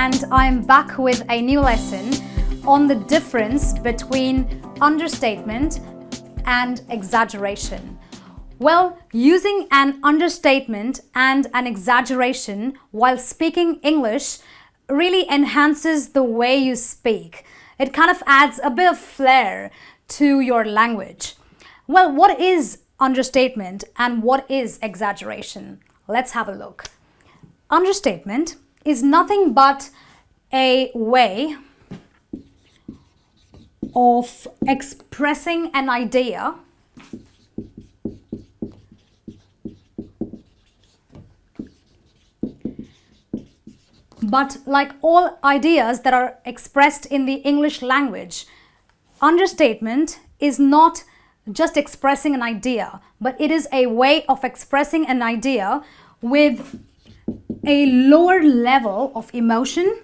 and I'm back with a new lesson on the difference between understatement and exaggeration. Well, using an understatement and an exaggeration while speaking English really enhances the way you speak. It kind of adds a bit of flair to your language. Well, what is understatement and what is exaggeration? Let's have a look. Understatement is nothing but a way of expressing an idea but like all ideas that are expressed in the English language, understatement is not just expressing an idea, but it is a way of expressing an idea with a lower level of emotion,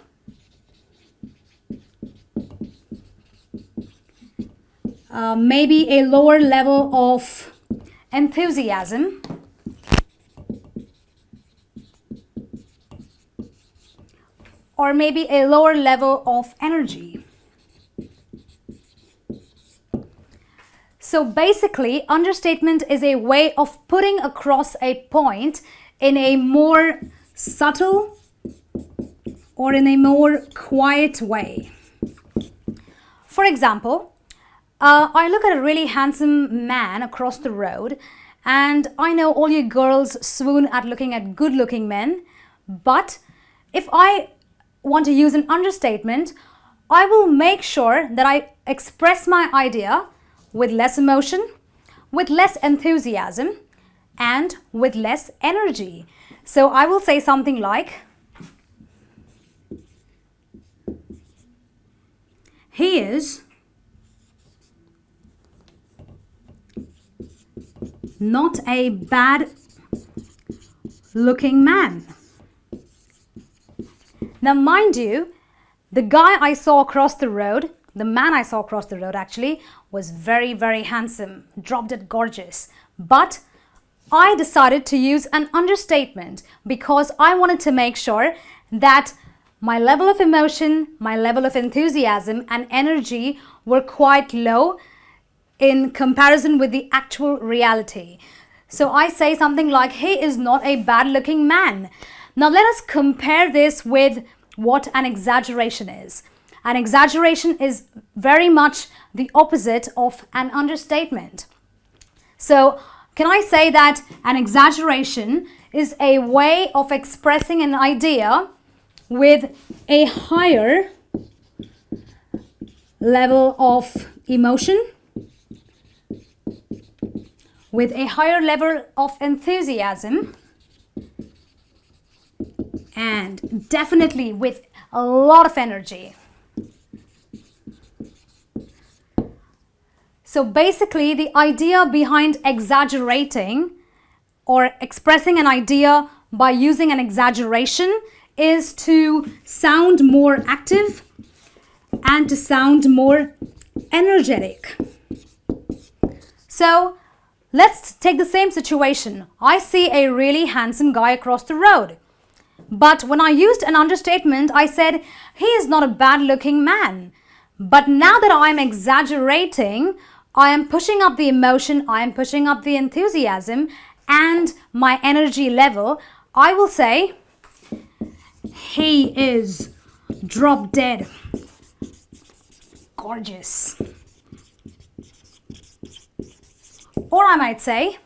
maybe a lower level of enthusiasm, or maybe a lower level of energy. So basically, understatement is a way of putting across a point in a more subtle or in a more quiet way. For example, I look at a really handsome man across the road, and I know all you girls swoon at looking at good-looking men, but if I want to use an understatement, I will make sure that I express my idea with less emotion, with less enthusiasm, and with less energy. So I will say something like, he is not a bad looking man. Now, mind you, the guy I saw across the road, the man I saw across the road actually, was very, very handsome, drop-dead gorgeous. But I decided to use an understatement because I wanted to make sure that my level of emotion, my level of enthusiasm and energy were quite low in comparison with the actual reality. So I say something like, he is not a bad-looking man. Now let us compare this with what an exaggeration is. An exaggeration is very much the opposite of an understatement. So can I say that an exaggeration is a way of expressing an idea with a higher level of emotion, with a higher level of enthusiasm, and definitely with a lot of energy. So basically, the idea behind exaggerating or expressing an idea by using an exaggeration is to sound more active and to sound more energetic. So let's take the same situation. I see a really handsome guy across the road. But when I used an understatement, I said, he is not a bad-looking man. But now that I'm exaggerating, I am pushing up the emotion, I am pushing up the enthusiasm and my energy level. I will say, he is drop-dead gorgeous. Or I might say,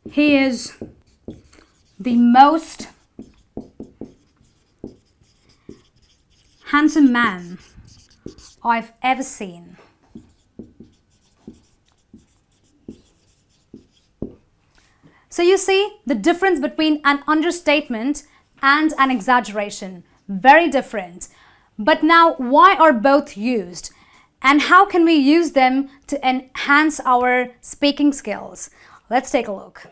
he is the most handsome man I've ever seen. So you see the difference between an understatement and an exaggeration. Very different. But now, why are both used? And how can we use them to enhance our speaking skills? Let's take a look.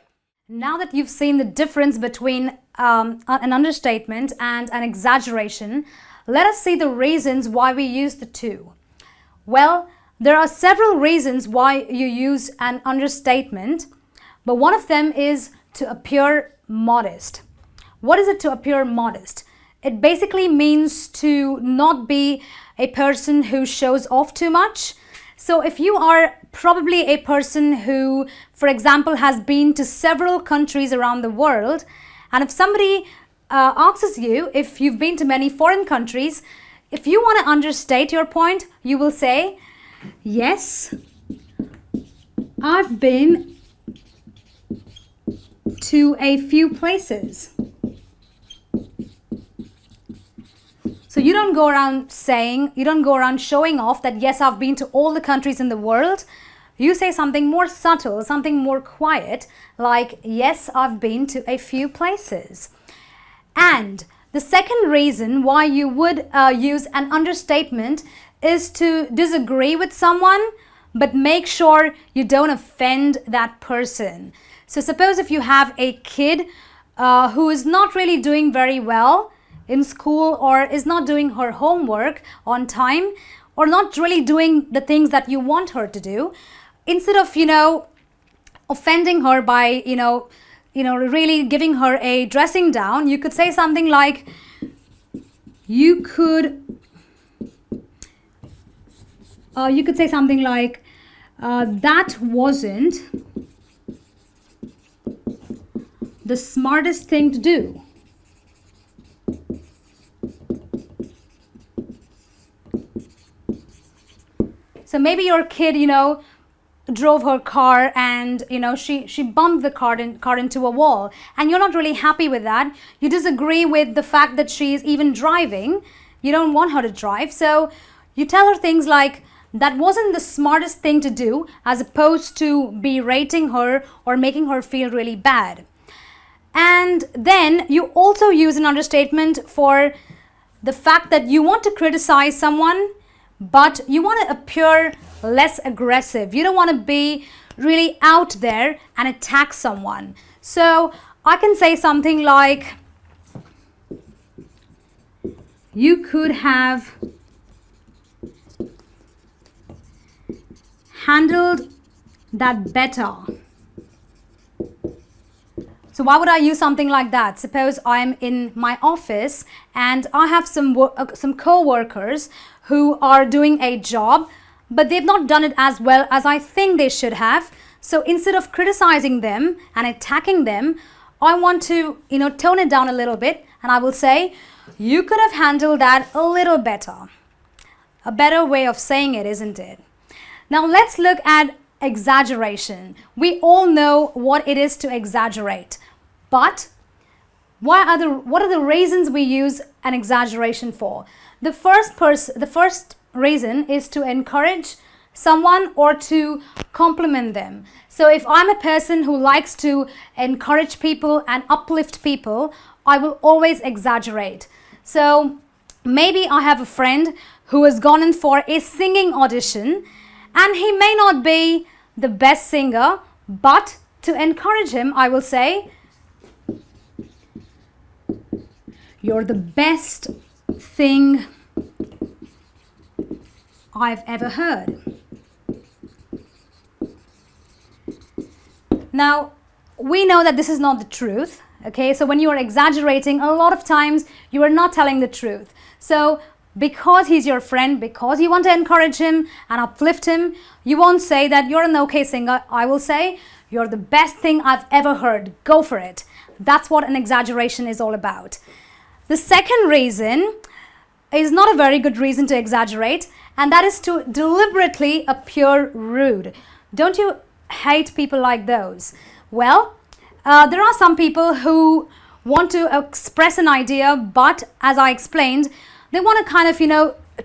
Now that you've seen the difference between an understatement and an exaggeration, let us see the reasons why we use the two. Well, there are several reasons why you use an understatement, but one of them is to appear modest. What is it to appear modest? it basically means to not be a person who shows off too much. So if you are probably a person who, for example, has been to several countries around the world, and if somebody asks you if you've been to many foreign countries, if you want to understate your point, you will say, yes, I've been to a few places. So you don't go around showing off that, yes, I've been to all the countries in the world. You say something more subtle, something more quiet, like, yes, I've been to a few places. And the second reason why you would use an understatement is to disagree with someone, but make sure you don't offend that person. So suppose if you have a kid who is not really doing very well in school, or is not doing her homework on time, or not really doing the things that you want her to do, instead of, offending her by, really giving her a dressing down, you could say something like, that wasn't the smartest thing to do. So maybe your kid, drove her car and, she bumped the car into a wall, and you're not really happy with that. You disagree with the fact that she's even driving. You don't want her to drive. So you tell her things like, that wasn't the smartest thing to do, as opposed to berating her or making her feel really bad. And then you also use an understatement for the fact that you want to criticize someone, but you want to appear less aggressive. You don't want to be really out there and attack someone. So I can say something like, you could have handled that better. So why would I use something like that? Suppose I'm in my office and I have some co-workers who are doing a job, but they've not done it as well as I think they should have. So instead of criticizing them and attacking them, I want to, tone it down a little bit, and I will say, you could have handled that a little better. A better way of saying it, isn't it? Now let's look at exaggeration. We all know what it is to exaggerate, but what are the reasons we use an exaggeration for? The first reason is to encourage someone or to compliment them. So if I'm a person who likes to encourage people and uplift people, I will always exaggerate. So maybe I have a friend who has gone in for a singing audition, and he may not be the best singer, but to encourage him, I will say, you're the best thing I've ever heard. Now, we know that this is not the truth, okay? So when you are exaggerating, a lot of times you are not telling the truth. So because he's your friend, because you want to encourage him and uplift him, you won't say that you're an okay singer. I will say, you're the best thing I've ever heard. Go for it. That's what an exaggeration is all about. The second reason is not a very good reason to exaggerate, and that is to deliberately appear rude. Don't you hate people like those? Well, there are some people who want to express an idea, but as I explained, they want to kind of,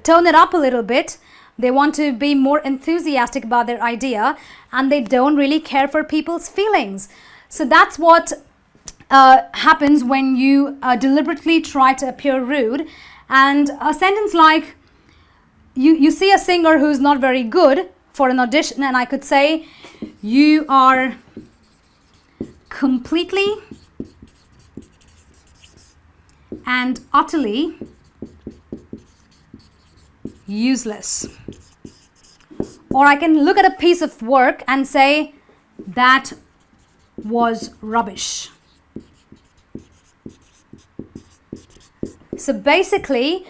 tone it up a little bit. They want to be more enthusiastic about their idea, and they don't really care for people's feelings. So that's what happens when you deliberately try to appear rude. And a sentence like, you see a singer who's not very good for an audition, and I could say, you are completely and utterly useless. Or I can look at a piece of work and say, that was rubbish. So basically,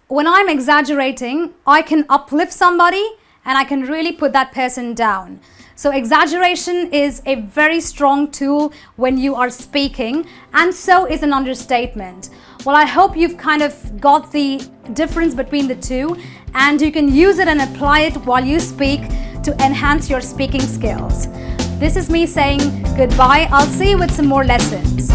when I'm exaggerating, I can uplift somebody and I can really put that person down. So exaggeration is a very strong tool when you are speaking, and so is an understatement. Well, I hope you've kind of got the difference between the two, and you can use it and apply it while you speak to enhance your speaking skills. This is me saying goodbye. I'll see you with some more lessons.